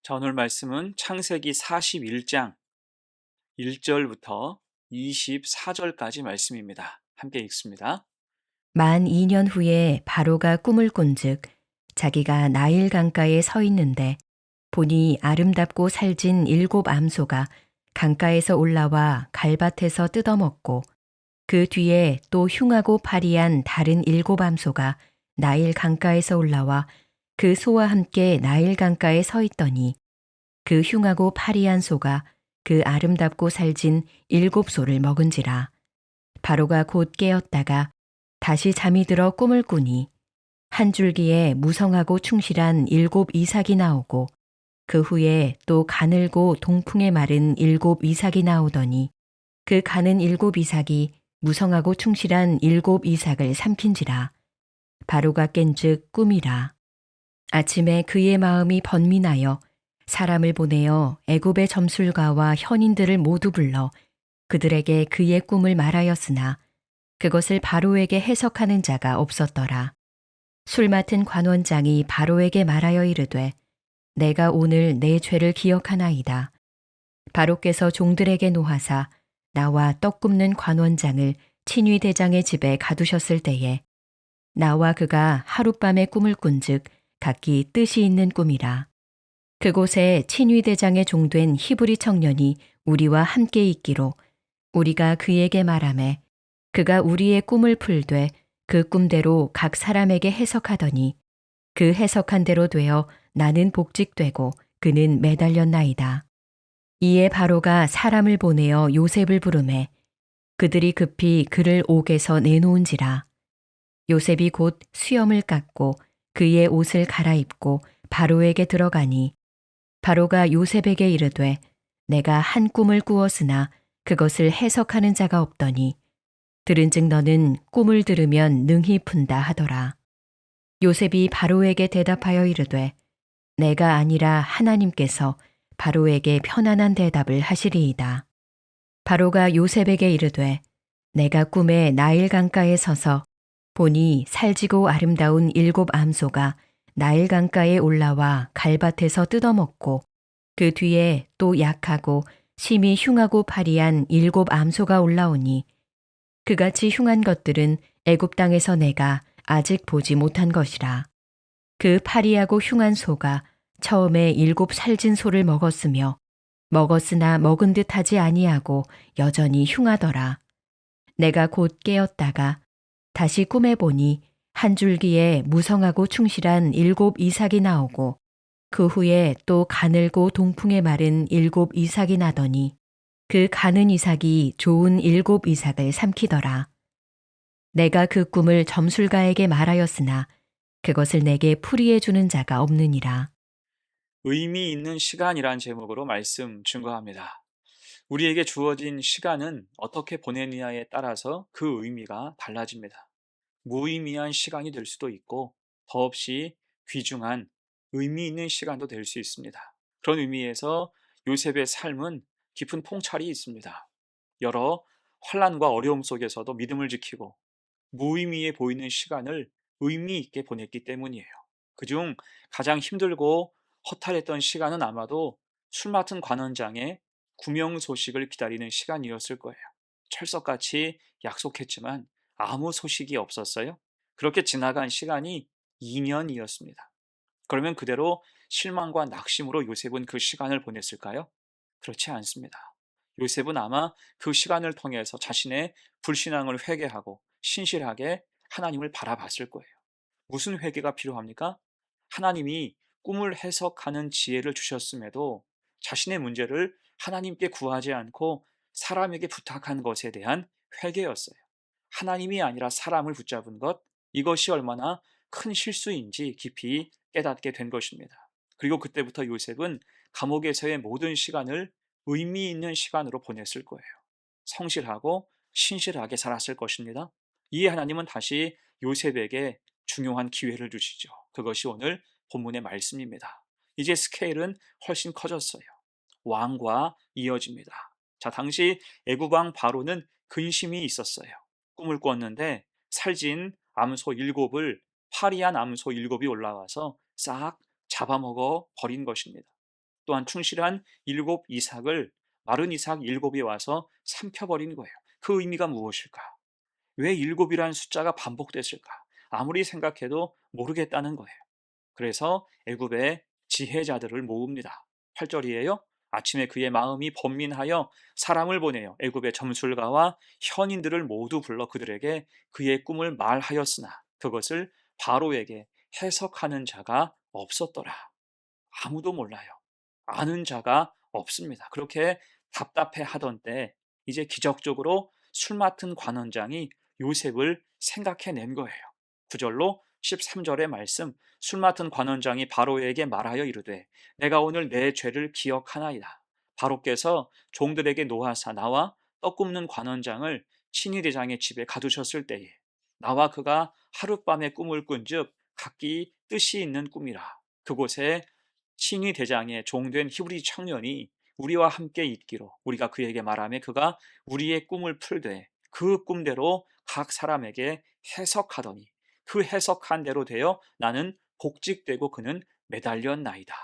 자, 오늘 말씀은 창세기 41장 1절부터 24절까지 말씀입니다. 함께 읽습니다. 만 2년 후에 바로가 꿈을 꾼즉 자기가 나일 강가에 서 있는데 보니 아름답고 살진 7 암소가 강가에서 올라와 갈밭에서 뜯어먹고 그 뒤에 또 흉하고 파리한 다른 7 암소가 나일 강가에서 올라와 그 소와 함께 나일 강가에 서 있더니 그 흉하고 파리한 소가 그 아름답고 살진 7 소를 먹은지라. 바로가 곧 깨었다가 다시 잠이 들어 꿈을 꾸니 한 줄기에 무성하고 충실한 7 이삭이 나오고 그 후에 또 가늘고 동풍에 마른 7 이삭이 나오더니 그 가는 7 이삭이 무성하고 충실한 7 이삭을 삼킨지라. 바로가 깬즉 꿈이라. 아침에 그의 마음이 번민하여 사람을 보내어 애굽의 점술가와 현인들을 모두 불러 그들에게 그의 꿈을 말하였으나 그것을 바로에게 해석하는 자가 없었더라. 술 맡은 관원장이 바로에게 말하여 이르되 내가 오늘 내 죄를 기억하나이다. 바로께서 종들에게 노하사 나와 떡 굽는 관원장을 친위대장의 집에 가두셨을 때에 나와 그가 하룻밤에 꿈을 꾼즉 각기 뜻이 있는 꿈이라. 그곳에 친위대장의 종된 히브리 청년이 우리와 함께 있기로 우리가 그에게 말하매 그가 우리의 꿈을 풀되 그 꿈대로 각 사람에게 해석하더니 그 해석한 대로 되어 나는 복직되고 그는 매달렸나이다. 이에 바로가 사람을 보내어 요셉을 부르매 그들이 급히 그를 옥에서 내놓은지라. 요셉이 곧 수염을 깎고 그의 옷을 갈아입고 바로에게 들어가니 바로가 요셉에게 이르되 내가 한 꿈을 꾸었으나 그것을 해석하는 자가 없더니 들은즉 너는 꿈을 들으면 능히 푼다 하더라. 요셉이 바로에게 대답하여 이르되 내가 아니라 하나님께서 바로에게 편안한 대답을 하시리이다. 바로가 요셉에게 이르되 내가 꿈에 나일 강가에 서서 보니 살지고 아름다운 7 암소가 나일 강가에 올라와 갈밭에서 뜯어먹고 그 뒤에 또 약하고 심히 흉하고 파리한 7 암소가 올라오니 그같이 흉한 것들은 애굽 땅에서 내가 아직 보지 못한 것이라. 그 파리하고 흉한 소가 처음에 7 살진 소를 먹었으며 먹었으나 먹은 듯 하지 아니하고 여전히 흉하더라. 내가 곧 깨었다가 다시 꿈에 보니 한 줄기에 무성하고 충실한 7 이삭이 나오고 그 후에 또 가늘고 동풍에 마른 7 이삭이 나더니 그 가는 이삭이 좋은 7 이삭을 삼키더라. 내가 그 꿈을 점술가에게 말하였으나 그것을 내게 풀이해 주는 자가 없느니라. 의미 있는 시간이란 제목으로 말씀 증거합니다. 우리에게 주어진 시간은 어떻게 보내느냐에 따라서 그 의미가 달라집니다. 무의미한 시간이 될 수도 있고 더없이 귀중한 의미 있는 시간도 될 수 있습니다. 그런 의미에서 요셉의 삶은 깊은 통찰이 있습니다. 여러 환난과 어려움 속에서도 믿음을 지키고 무의미해 보이는 시간을 의미 있게 보냈기 때문이에요. 그중 가장 힘들고 허탈했던 시간은 아마도 술 맡은 관원장의 구명 소식을 기다리는 시간이었을 거예요. 철석같이 약속했지만 아무 소식이 없었어요. 그렇게 지나간 시간이 2년이었습니다. 그러면 그대로 실망과 낙심으로 요셉은 그 시간을 보냈을까요? 그렇지 않습니다. 요셉은 아마 그 시간을 통해서 자신의 불신앙을 회개하고 신실하게 하나님을 바라봤을 거예요. 무슨 회개가 필요합니까? 하나님이 꿈을 해석하는 지혜를 주셨음에도 자신의 문제를 하나님께 구하지 않고 사람에게 부탁한 것에 대한 회개였어요. 하나님이 아니라 사람을 붙잡은 것, 이것이 얼마나 큰 실수인지 깊이 깨닫게 된 것입니다. 그리고 그때부터 요셉은 감옥에서의 모든 시간을 의미 있는 시간으로 보냈을 거예요. 성실하고 신실하게 살았을 것입니다. 이에 하나님은 다시 요셉에게 중요한 기회를 주시죠. 그것이 오늘 본문의 말씀입니다. 이제 스케일은 훨씬 커졌어요. 왕과 이어집니다. 자, 당시 애굽 왕 바로는 근심이 있었어요. 꿈을 꿨는데 살진 암소 7을 파리한 암소 7이 올라와서 싹 잡아먹어 버린 것입니다. 또한 충실한 일곱 이삭을 마른 이삭 일곱이 와서 삼켜버린 거예요. 그 의미가 무엇일까? 왜 일곱이라는 숫자가 반복됐을까? 아무리 생각해도 모르겠다는 거예요. 그래서 애굽의 지혜자들을 모읍니다. 8절이에요. 아침에 그의 마음이 번민하여 사람을 보내어 애굽의 점술가와 현인들을 모두 불러 그들에게 그의 꿈을 말하였으나 그것을 바로에게 해석하는 자가 없었더라. 아무도 몰라요. 아는 자가 없습니다. 그렇게 답답해 하던 때 이제 기적적으로 술 맡은 관원장이 요셉을 생각해낸 거예요. 9절로 13절의 말씀, 술 맡은 관원장이 바로에게 말하여 이르되 내가 오늘 내 죄를 기억하나이다. 바로께서 종들에게 노하사 나와 떡 굽는 관원장을 친위대장의 집에 가두셨을 때에 나와 그가 하룻밤에 꿈을 꾼즉 각기 뜻이 있는 꿈이라. 그곳에 친위 대장의 종된 히브리 청년이 우리와 함께 있기로 우리가 그에게 말하며 그가 우리의 꿈을 풀되 그 꿈대로 각 사람에게 해석하더니 그 해석한 대로 되어 나는 복직되고 그는 매달렸나이다.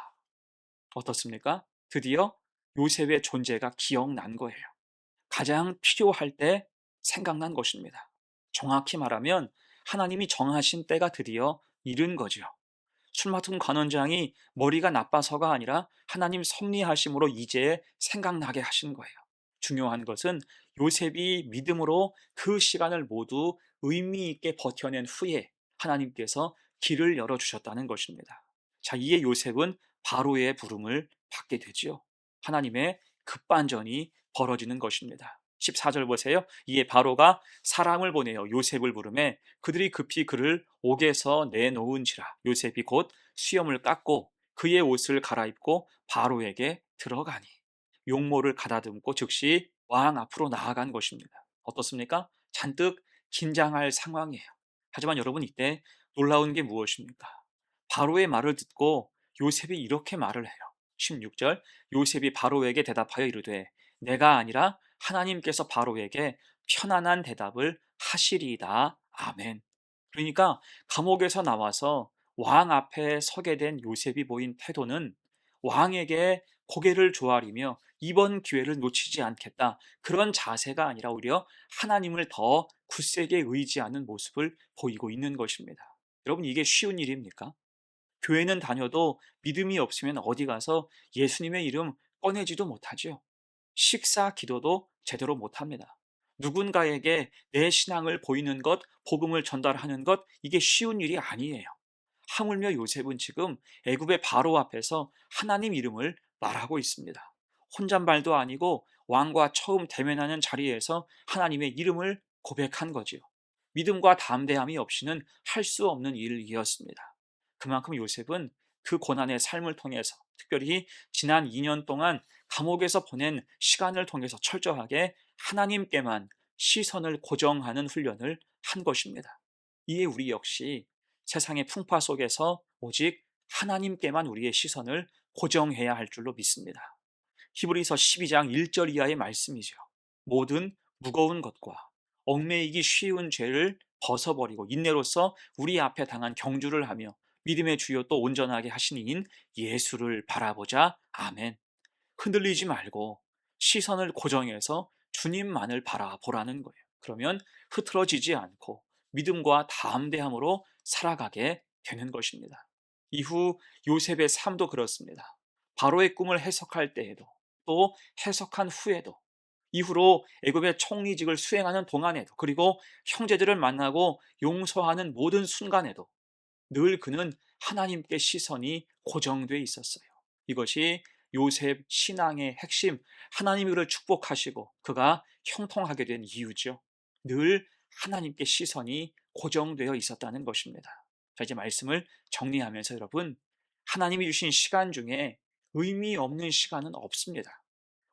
어떻습니까? 드디어 요셉의 존재가 기억난 거예요. 가장 필요할 때 생각난 것입니다. 정확히 말하면 하나님이 정하신 때가 드디어 이른 거죠. 술 맡은 관원장이 머리가 나빠서가 아니라 하나님 섭리하심으로 이제 생각나게 하신 거예요. 중요한 것은 요셉이 믿음으로 그 시간을 모두 의미 있게 버텨낸 후에 하나님께서 길을 열어주셨다는 것입니다. 자, 이에 요셉은 바로의 부름을 받게 되지요. 하나님의 급반전이 벌어지는 것입니다. 14절 보세요. 이에 바로가 사람을 보내어 요셉을 부르매 그들이 급히 그를 옥에서 내놓은지라. 요셉이 곧 수염을 깎고 그의 옷을 갈아입고 바로에게 들어가니 용모를 가다듬고 즉시 왕 앞으로 나아간 것입니다. 어떻습니까? 잔뜩 긴장할 상황이에요. 하지만 여러분, 이때 놀라운 게 무엇입니까? 바로의 말을 듣고 요셉이 이렇게 말을 해요. 16절, 요셉이 바로에게 대답하여 이르되 내가 아니라 하나님께서 바로에게 편안한 대답을 하시리이다. 아멘. 그러니까 감옥에서 나와서 왕 앞에 서게 된 요셉이 보인 태도는 왕에게 고개를 조아리며 이번 기회를 놓치지 않겠다, 그런 자세가 아니라 오히려 하나님을 더 굳세게 의지하는 모습을 보이고 있는 것입니다. 여러분, 이게 쉬운 일입니까? 교회는 다녀도 믿음이 없으면 어디 가서 예수님의 이름 꺼내지도 못하죠. 식사 기도도 제대로 못합니다. 누군가에게 내 신앙을 보이는 것, 복음을 전달하는 것, 이게 쉬운 일이 아니에요. 하물며 요셉은 지금 애굽의 바로 앞에서 하나님 이름을 말하고 있습니다. 혼잣말도 아니고 왕과 처음 대면하는 자리에서 하나님의 이름을 고백한 거지요. 믿음과 담대함이 없이는 할 수 없는 일이었습니다. 그만큼 요셉은 그 고난의 삶을 통해서, 특별히 지난 2년 동안 감옥에서 보낸 시간을 통해서 철저하게 하나님께만 시선을 고정하는 훈련을 한 것입니다. 이에 우리 역시 세상의 풍파 속에서 오직 하나님께만 우리의 시선을 고정해야 할 줄로 믿습니다. 히브리서 12장 1절 이하의 말씀이죠. 모든 무거운 것과 얽매이기 쉬운 죄를 벗어버리고 인내로서 우리 앞에 당한 경주를 하며 믿음의 주요 또 온전하게 하신 이인 예수를 바라보자. 아멘. 흔들리지 말고 시선을 고정해서 주님만을 바라보라는 거예요. 그러면 흐트러지지 않고 믿음과 담대함으로 살아가게 되는 것입니다. 이후 요셉의 삶도 그렇습니다. 바로의 꿈을 해석할 때에도, 또 해석한 후에도, 이후로 애굽의 총리직을 수행하는 동안에도, 그리고 형제들을 만나고 용서하는 모든 순간에도 늘 그는 하나님께 시선이 고정돼 있었어요. 이것이 요셉 신앙의 핵심, 하나님이 그를 축복하시고 그가 형통하게 된 이유죠. 늘 하나님께 시선이 고정되어 있었다는 것입니다. 자, 이제 말씀을 정리하면서 여러분, 하나님이 주신 시간 중에 의미 없는 시간은 없습니다.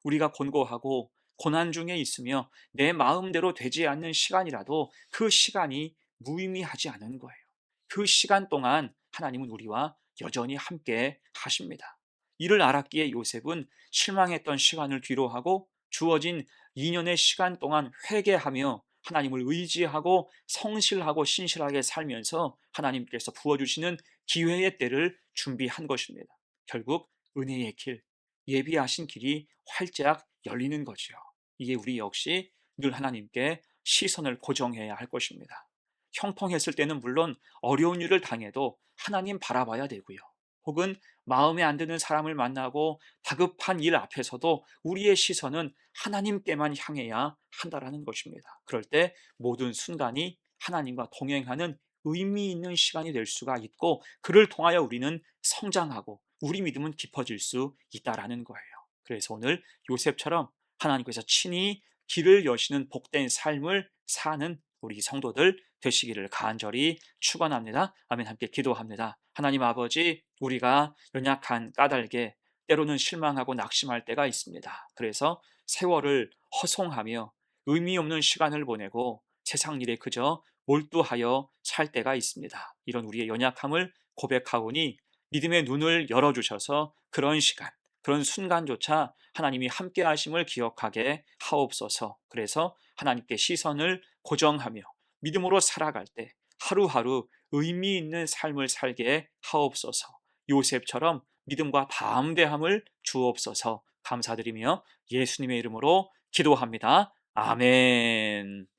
우리가 곤고하고 고난 중에 있으며 내 마음대로 되지 않는 시간이라도 그 시간이 무의미하지 않은 거예요. 그 시간 동안 하나님은 우리와 여전히 함께 하십니다. 이를 알았기에 요셉은 실망했던 시간을 뒤로하고 주어진 2년의 시간 동안 회개하며 하나님을 의지하고 성실하고 신실하게 살면서 하나님께서 부어주시는 기회의 때를 준비한 것입니다. 결국 은혜의 길, 예비하신 길이 활짝 열리는 거지요. 이게 우리 역시 늘 하나님께 시선을 고정해야 할 것입니다. 형통했을 때는 물론 어려운 일을 당해도 하나님 바라봐야 되고요. 혹은 마음에 안 드는 사람을 만나고 다급한 일 앞에서도 우리의 시선은 하나님께만 향해야 한다라는 것입니다. 그럴 때 모든 순간이 하나님과 동행하는 의미 있는 시간이 될 수가 있고, 그를 통하여 우리는 성장하고 우리 믿음은 깊어질 수 있다라는 거예요. 그래서 오늘 요셉처럼 하나님께서 친히 길을 여시는 복된 삶을 사는 우리 성도들 되시기를 간절히 축원합니다. 아멘. 함께 기도합니다. 하나님 아버지, 우리가 연약한 까닭에 때로는 실망하고 낙심할 때가 있습니다. 그래서 세월을 허송하며 의미 없는 시간을 보내고 세상 일에 그저 몰두하여 살 때가 있습니다. 이런 우리의 연약함을 고백하오니 믿음의 눈을 열어주셔서 그런 시간, 그런 순간조차 하나님이 함께 하심을 기억하게 하옵소서. 그래서 하나님께 시선을 고정하며 믿음으로 살아갈 때 하루하루 의미 있는 삶을 살게 하옵소서. 요셉처럼 믿음과 담대함을 주옵소서. 감사드리며 예수님의 이름으로 기도합니다. 아멘.